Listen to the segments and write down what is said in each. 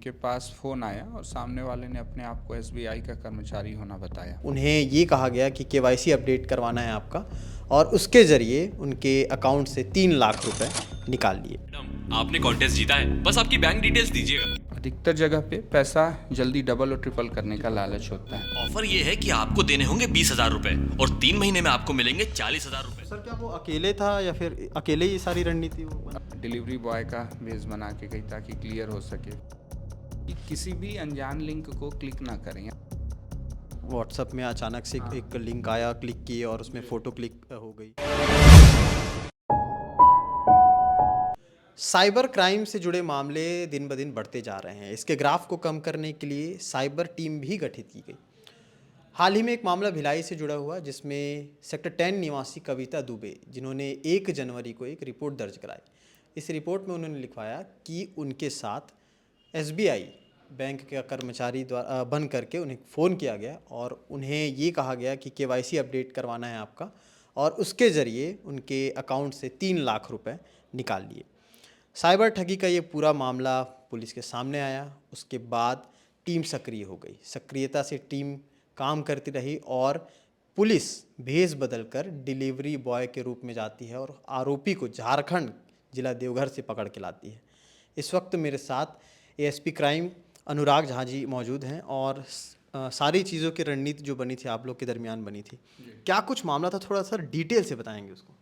उनके पास फ़ोन आया और सामने वाले ने अपने आप को एसबीआई का कर्मचारी होना बताया। उन्हें ये कहा गया कि केवाईसी अपडेट करवाना है आपका, और उसके ज़रिए उनके अकाउंट से 3 लाख रुपए निकाल लिए। मैडम, आपने कॉन्टेस्ट जीता है, बस आपकी बैंक डिटेल्स दीजिएगा। अधिकतर जगह पे पैसा जल्दी डबल और ट्रिपल करने का लालच होता है। ऑफर ये है कि आपको देने होंगे 20,000 रुपए और 3 महीने में आपको मिलेंगे 40,000 रुपए। सर, क्या वो अकेले था या फिर अकेले ही सारी रणनीति वो बना? डिलीवरी बॉय का भेस बना के गई ताकि क्लियर हो सके कि किसी भी अनजान लिंक को क्लिक ना करें। व्हाट्सएप में अचानक से एक लिंक आया, क्लिक किए और उसमें फ़ोटो क्लिक हो गई। साइबर क्राइम से जुड़े मामले दिन ब दिन बढ़ते जा रहे हैं। इसके ग्राफ को कम करने के लिए साइबर टीम भी गठित की गई। हाल ही में एक मामला भिलाई से जुड़ा हुआ, जिसमें सेक्टर 10 निवासी कविता दुबे, जिन्होंने 1 जनवरी को एक रिपोर्ट दर्ज कराई। इस रिपोर्ट में उन्होंने लिखवाया कि उनके साथ एसबीआई बैंक का कर्मचारी द्वारा बन करके उन्हें फ़ोन किया गया और उन्हें ये कहा गया कि केवाईसी अपडेट करवाना है आपका, और उसके ज़रिए उनके अकाउंट से 3 लाख रुपए निकाल लिए। साइबर ठगी का ये पूरा मामला पुलिस के सामने आया। उसके बाद टीम सक्रिय हो गई। सक्रियता से टीम काम करती रही और पुलिस भेस बदलकर डिलीवरी बॉय के रूप में जाती है और आरोपी को झारखंड जिला देवघर से पकड़ के लाती है। इस वक्त मेरे साथ एएसपी क्राइम अनुराग झा जी मौजूद हैं और सारी चीज़ों की रणनीति जो बनी थी आप लोग के दरमियान बनी थी, क्या कुछ मामला था, थोड़ा सा डिटेल से बताएंगे उसको।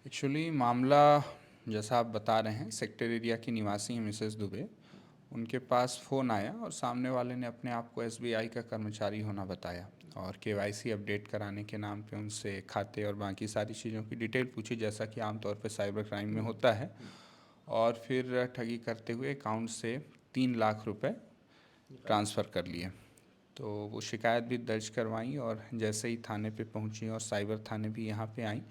एक्चुअली मामला जैसा आप बता रहे हैं, सेक्टर एरिया की निवासी हैं मिसेस दुबे। उनके पास फ़ोन आया और सामने वाले ने अपने आप को एसबीआई का कर्मचारी होना बताया और केवाईसी अपडेट कराने के नाम पे उनसे खाते और बाकी सारी चीज़ों की डिटेल पूछी, जैसा कि आमतौर पे साइबर क्राइम में होता है। और फिर ठगी करते हुए अकाउंट से 3 लाख रुपए ट्रांसफ़र कर लिए। तो वो शिकायत भी दर्ज करवाई और जैसे ही थाने पे पहुंची और साइबर थाने भी यहाँ पे आई,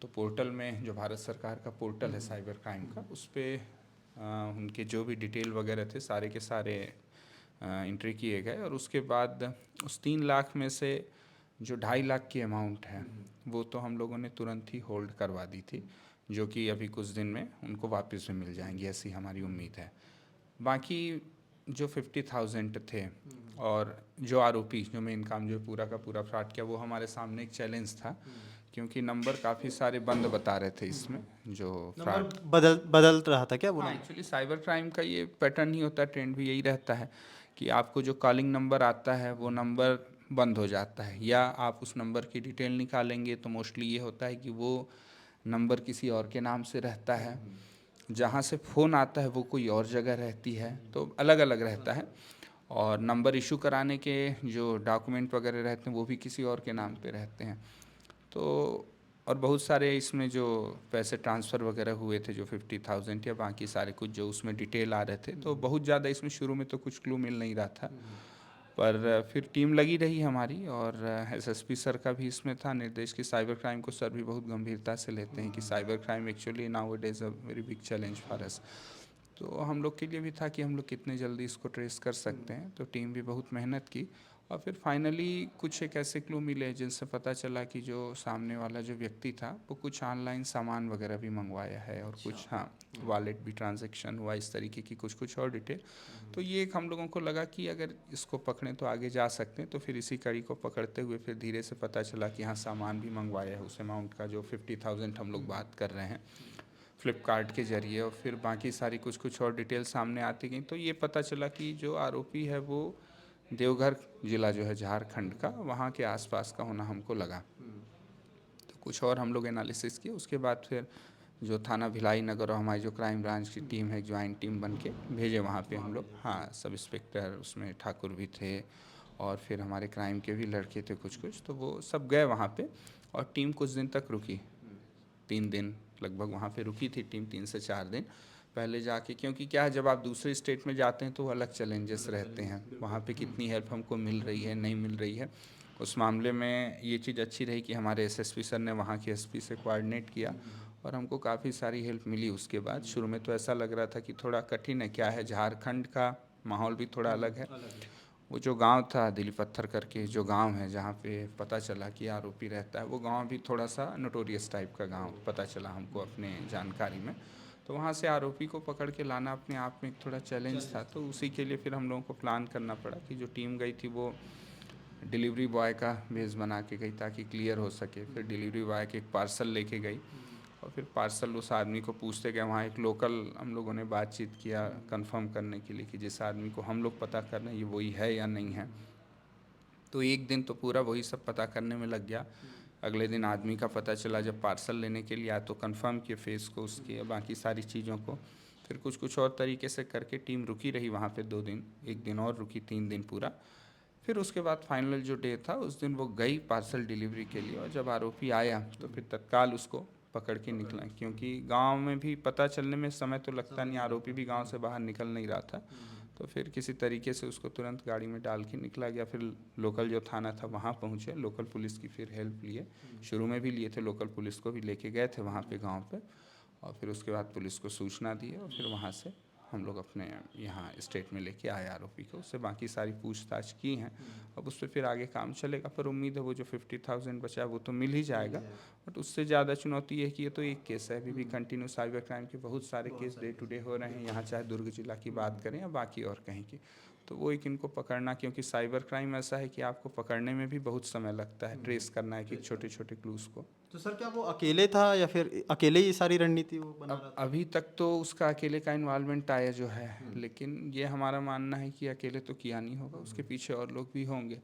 तो पोर्टल में जो भारत सरकार का पोर्टल है साइबर क्राइम का, उस पर उनके जो भी डिटेल वगैरह थे सारे के सारे एंट्री किए गए। और उसके बाद उस 3 लाख में से जो 2.5 लाख की अमाउंट है वो तो हम लोगों ने तुरंत ही होल्ड करवा दी थी, जो कि अभी कुछ दिन में उनको वापस भी मिल जाएंगी, ऐसी हमारी उम्मीद है। बाकी जो 50,000 थे और जो आरोपी जो मेन काम जो पूरा का पूरा फ्रॉड किया, वो हमारे सामने एक चैलेंज था, क्योंकि नंबर काफ़ी सारे बंद बता रहे थे इसमें जो फ्रॉड। बदल रहा था क्या वो हाँ, नंबर? एक्चुअली साइबर क्राइम का ये पैटर्न ही होता है, ट्रेंड भी यही रहता है कि आपको जो कॉलिंग नंबर आता है वो नंबर बंद हो जाता है, या आप उस नंबर की डिटेल निकालेंगे तो मोस्टली ये होता है कि वो नंबर किसी और के नाम से रहता है, जहाँ से फ़ोन आता है वो कोई और जगह रहती है, तो अलग अलग रहता है। और नंबर इशू कराने के जो डॉक्यूमेंट वगैरह रहते हैं वो भी किसी और के नाम पे रहते हैं। तो और बहुत सारे इसमें जो पैसे ट्रांसफ़र वगैरह हुए थे, जो 50,000 या बाकी सारे कुछ जो उसमें डिटेल आ रहे थे, तो बहुत ज़्यादा इसमें शुरू में तो कुछ क्लू मिल नहीं रहा था। पर फिर टीम लगी रही हमारी, और एसएसपी सर का भी इसमें था निर्देश कि साइबर क्राइम को सर भी बहुत गंभीरता से लेते हैं कि cyber crime actually now it is a very big challenge for us. तो हम लोग के लिए भी था कि हम लोग कितने जल्दी इसको ट्रेस कर सकते हैं, तो टीम भी बहुत मेहनत की। और फिर फाइनली कुछ एक ऐसे क्लू मिले जिनसे पता चला कि जो सामने वाला जो व्यक्ति था वो कुछ ऑनलाइन सामान वगैरह भी मंगवाया है और कुछ, हाँ, वॉलेट भी ट्रांजैक्शन हुआ, इस तरीके की कुछ कुछ और डिटेल। तो ये एक हम लोगों को लगा कि अगर इसको पकड़ें तो आगे जा सकते हैं, तो फिर इसी कड़ी को पकड़ते हुए फिर धीरे से पता चला कि हाँ, सामान भी मंगवाया है उस अमाउंट का जो 50,000 हम लोग बात कर रहे हैं फ्लिपकार्ट के ज़रिए। और फिर बाकी सारी कुछ कुछ और डिटेल सामने आती गई, तो ये पता चला कि जो आरोपी है वो देवघर ज़िला जो है झारखंड का, वहाँ के आसपास का होना हमको लगा। तो कुछ और हम लोग एनालिसिस किए, उसके बाद फिर जो थाना भिलाई नगर और हमारी जो क्राइम ब्रांच की टीम है, ज्वाइंट टीम बन के भेजे वहाँ पे हम लोग। हाँ, सब इंस्पेक्टर उसमें ठाकुर भी थे और फिर हमारे क्राइम के भी लड़के थे कुछ कुछ, तो वो सब गए वहाँ पे और टीम कुछ दिन तक रुकी। 3 दिन लगभग वहाँ पे रुकी थी टीम, 3 से 4 दिन पहले जाके, क्योंकि क्या है, जब आप दूसरे स्टेट में जाते हैं तो अलग चैलेंजेस रहते हैं, वहाँ पे कितनी हेल्प हमको मिल रही है नहीं मिल रही है। उस मामले में ये चीज़ अच्छी रही कि हमारे एसएसपी सर ने वहाँ के एसपी से कोऑर्डिनेट किया और हमको काफ़ी सारी हेल्प मिली उसके बाद। शुरू में तो ऐसा लग रहा था कि थोड़ा कठिन है, क्या है, झारखंड का माहौल भी थोड़ा अलग है। वो जो गांव था दिली पत्थर करके जो गांव है जहाँ पे पता चला कि आरोपी रहता है, वो गांव भी थोड़ा सा नोटोरियस टाइप का गांव पता चला हमको अपने जानकारी में। तो वहाँ से आरोपी को पकड़ के लाना अपने आप में एक थोड़ा चैलेंज था। तो उसी के लिए फिर हम लोगों को प्लान करना पड़ा कि जो टीम गई थी वो डिलीवरी बॉय का भेस बना के गई ताकि क्लियर हो सके। फिर डिलीवरी बॉय के एक पार्सल लेके गई और फिर पार्सल उस आदमी को पूछते गए। वहाँ एक लोकल हम लोगों ने बातचीत किया कंफर्म करने के लिए कि जिस आदमी को हम लोग पता कर रहे हैं ये वही है या नहीं है। तो एक दिन तो पूरा वही सब पता करने में लग गया। अगले दिन आदमी का पता चला जब पार्सल लेने के लिए आया तो कंफर्म किए फेस को उसके, बाकी सारी चीज़ों को। फिर कुछ और तरीके से करके टीम रुकी रही वहाँ पे 2 दिन, एक दिन और रुकी, 3 दिन पूरा। फिर उसके बाद फाइनल जो डे था उस दिन वो गई पार्सल डिलीवरी के लिए, और जब आरोपी आया तो फिर तत्काल उसको पकड़ के निकला, क्योंकि गांव में भी पता चलने में समय तो लगता नहीं, आरोपी भी गांव से बाहर निकल नहीं रहा था। तो फिर किसी तरीके से उसको तुरंत गाड़ी में डाल के निकला गया। फिर लोकल जो थाना था वहाँ पहुँचे, लोकल पुलिस की फिर हेल्प लिए, शुरू में भी लिए थे, लोकल पुलिस को भी लेके गए थे वहाँ पे गांव पे, और फिर उसके बाद पुलिस को सूचना दी और फिर वहाँ से हम लोग अपने यहाँ स्टेट में लेके आए आरोपी को। उससे बाकी सारी पूछताछ की हैं, अब उस पर फिर आगे काम चलेगा। पर उम्मीद है वो जो 50,000 बचा है वो तो मिल ही जाएगा। बट उससे ज़्यादा चुनौती है कि ये तो एक केस है, अभी भी कंटिन्यू साइबर क्राइम के बहुत सारे केस डे टू डे हो रहे हैं यहाँ, चाहे दुर्ग जिला की बात करें या बाकी और कहीं की। तो वो एक इनको पकड़ना, क्योंकि साइबर क्राइम ऐसा है कि आपको पकड़ने में भी बहुत समय लगता है, ट्रेस करना है कि छोटे छोटे क्लूज़ को। तो सर क्या वो अकेले था या फिर अकेले ही सारी रणनीति वो बना रहा था? अभी तक तो उसका अकेले का इन्वॉल्वमेंट आया जो है, लेकिन ये हमारा मानना है कि अकेले तो किया नहीं होगा, उसके पीछे और लोग भी होंगे।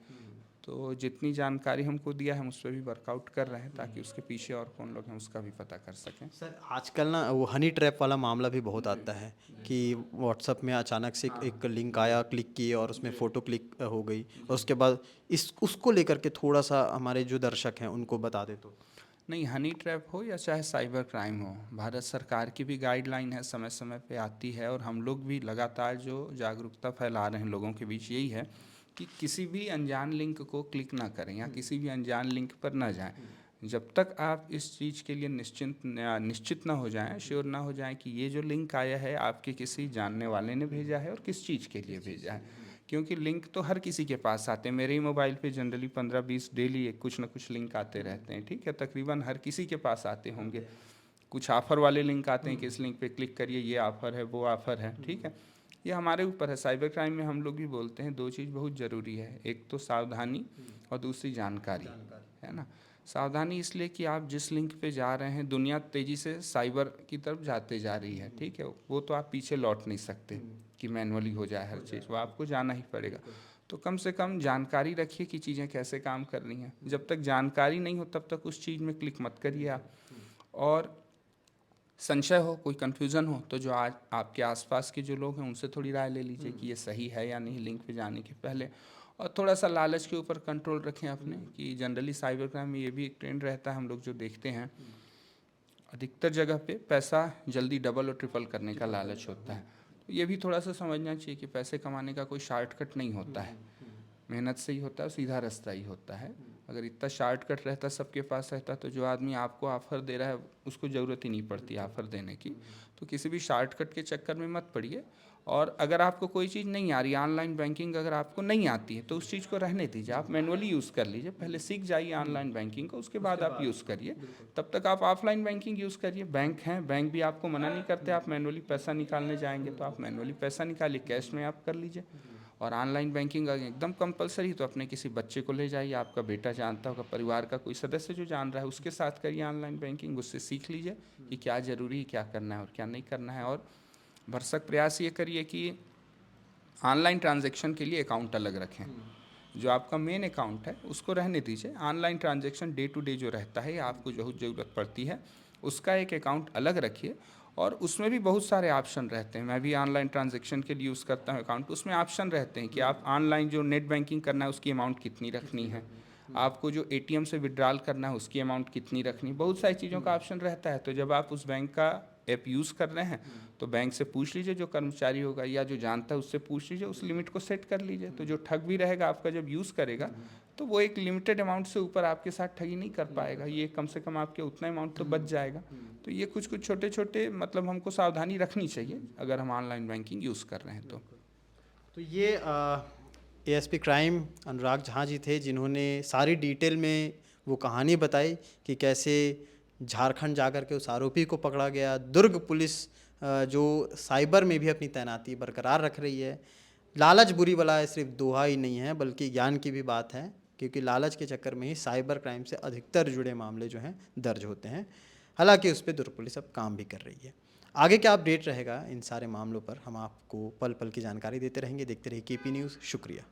तो जितनी जानकारी हमको दिया है हम उस पर भी वर्कआउट कर रहे हैं ताकि उसके पीछे और कौन लोग हैं उसका भी पता कर सकें। सर आजकल ना वो हनी ट्रैप वाला मामला भी बहुत आता है कि व्हाट्सएप में अचानक से एक लिंक आया, क्लिक किए और उसमें फ़ोटो क्लिक हो गई, और उसके बाद उसको लेकर के थोड़ा सा हमारे जो दर्शक हैं उनको बता दे तो। नहीं, हनी ट्रैप हो या चाहे साइबर क्राइम हो, भारत सरकार की भी गाइडलाइन है, समय समय पे आती है, और हम लोग भी लगातार जो जागरूकता फैला रहे हैं लोगों के बीच यही है कि किसी भी अनजान लिंक को क्लिक ना करें या किसी भी अनजान लिंक पर ना जाएं जब तक आप इस चीज़ के लिए निश्चित ना हो जाएं, श्योर ना हो जाएं कि ये जो लिंक आया है आपके किसी जानने वाले ने भेजा है और किस चीज़ के लिए भेजा है। क्योंकि लिंक तो हर किसी के पास आते हैं, मेरे ही मोबाइल पे जनरली 15-20 डेली कुछ ना कुछ लिंक आते रहते हैं, ठीक है, तकरीबन हर किसी के पास आते होंगे। कुछ ऑफ़र वाले लिंक आते हैं कि इस लिंक पे क्लिक करिए, ये ऑफ़र है, वो ऑफ़र है, ठीक है। ये हमारे ऊपर है। साइबर क्राइम में हम लोग भी बोलते हैं 2 चीज़ बहुत ज़रूरी है, एक तो सावधानी और दूसरी जानकारी, है ना। सावधानी इसलिए कि आप जिस लिंक पे जा रहे हैं, दुनिया तेज़ी से साइबर की तरफ जाते जा रही है, ठीक है, वो तो आप पीछे लौट नहीं सकते कि मैनुअली हो जाए हर चीज़, वो आपको जाना ही पड़ेगा। तो कम से कम जानकारी रखिए कि चीज़ें कैसे काम कर रही हैं। जब तक जानकारी नहीं हो तब तक उस चीज़ में क्लिक मत करिए आप। और संशय हो, कोई कन्फ्यूज़न हो तो जो आज आपके आसपास के जो लोग हैं उनसे थोड़ी राय ले लीजिए कि ये सही है या नहीं लिंक पे जाने के पहले। और थोड़ा सा लालच के ऊपर कंट्रोल रखें अपने, कि जनरली साइबर क्राइम में ये भी एक ट्रेंड रहता है, हम लोग जो देखते हैं अधिकतर जगह पे पैसा जल्दी डबल और ट्रिपल करने का लालच होता है। तो ये भी थोड़ा सा समझना चाहिए कि पैसे कमाने का कोई शॉर्टकट नहीं होता है, मेहनत से ही होता है, सीधा रास्ता ही होता है। अगर इतना शॉर्टकट रहता, सबके पास रहता, तो जो आदमी आपको ऑफ़र दे रहा है उसको ज़रूरत ही नहीं पड़ती ऑफ़र देने की। तो किसी भी शॉर्टकट के चक्कर में मत पड़िए। और अगर आपको कोई चीज़ नहीं आ रही, ऑनलाइन बैंकिंग अगर आपको नहीं आती है तो उस चीज़ को रहने दीजिए, आप मैनुअली यूज़ कर लीजिए, पहले सीख जाइए ऑनलाइन बैंकिंग को, उसके बाद आप यूज़ करिए। तब तक आप ऑफलाइन बैंकिंग यूज़ करिए। बैंक हैं, बैंक भी आपको मना नहीं करते, आप मैनुअली पैसा निकालने जाएंगे तो आप मैनुअली पैसा निकालिए, कैश में आप कर लीजिए। और ऑनलाइन बैंकिंग एकदम कंपलसरी तो अपने किसी बच्चे को ले जाइए, आपका बेटा जानता होगा, परिवार का कोई सदस्य जो जान रहा है उसके साथ करिए ऑनलाइन बैंकिंग, उससे सीख लीजिए कि क्या ज़रूरी है, क्या करना है और क्या नहीं करना है। और भरसक प्रयास ये करिए कि ऑनलाइन ट्रांजैक्शन के लिए अकाउंट अलग रखें, जो आपका मेन अकाउंट है उसको रहने दीजिए। Online transaction day to day जो रहता है, आपको जो ज़रूरत पड़ती है उसका एक अकाउंट अलग रखिए, और उसमें भी बहुत सारे ऑप्शन रहते हैं। मैं भी ऑनलाइन ट्रांजैक्शन के लिए यूज़ करता हूँ अकाउंट, उसमें ऑप्शन रहते हैं कि आप ऑनलाइन जो नेट बैंकिंग करना है उसकी अमाउंट कितनी रखनी है, आपको जो एटीएम से विड्रॉल करना है उसकी अमाउंट कितनी रखनी है, बहुत सारी चीज़ों का ऑप्शन रहता है। तो जब आप उस बैंक का ऐप यूज़ कर रहे हैं तो बैंक से पूछ लीजिए, जो कर्मचारी होगा या जो जानता है उससे पूछ लीजिए, उस लिमिट को सेट कर लीजिए। तो जो ठग भी रहेगा आपका जब यूज़ करेगा तो वो एक लिमिटेड अमाउंट से ऊपर आपके साथ ठगी नहीं कर पाएगा, ये कम से कम आपके उतना अमाउंट तो बच जाएगा। तो ये कुछ कुछ छोटे छोटे मतलब हमको सावधानी रखनी चाहिए अगर हम ऑनलाइन बैंकिंग यूज़ कर रहे हैं तो ये एएसपी क्राइम अनुराग झा जी थे, जिन्होंने सारी डिटेल में वो कहानी बताई कि कैसे झारखंड जाकर के उस आरोपी को पकड़ा गया, दुर्ग पुलिस जो साइबर में भी अपनी तैनाती बरकरार रख रही है। लालच बुरी बला है, सिर्फ दोहा ही नहीं है बल्कि ज्ञान की भी बात है, क्योंकि लालच के चक्कर में ही साइबर क्राइम से अधिकतर जुड़े मामले जो हैं दर्ज होते हैं। हालांकि उस पर दुर्ग पुलिस अब काम भी कर रही है। आगे क्या अपडेट रहेगा इन सारे मामलों पर, हम आपको पल पल की जानकारी देते रहेंगे। देखते रहिए केपी न्यूज़। शुक्रिया।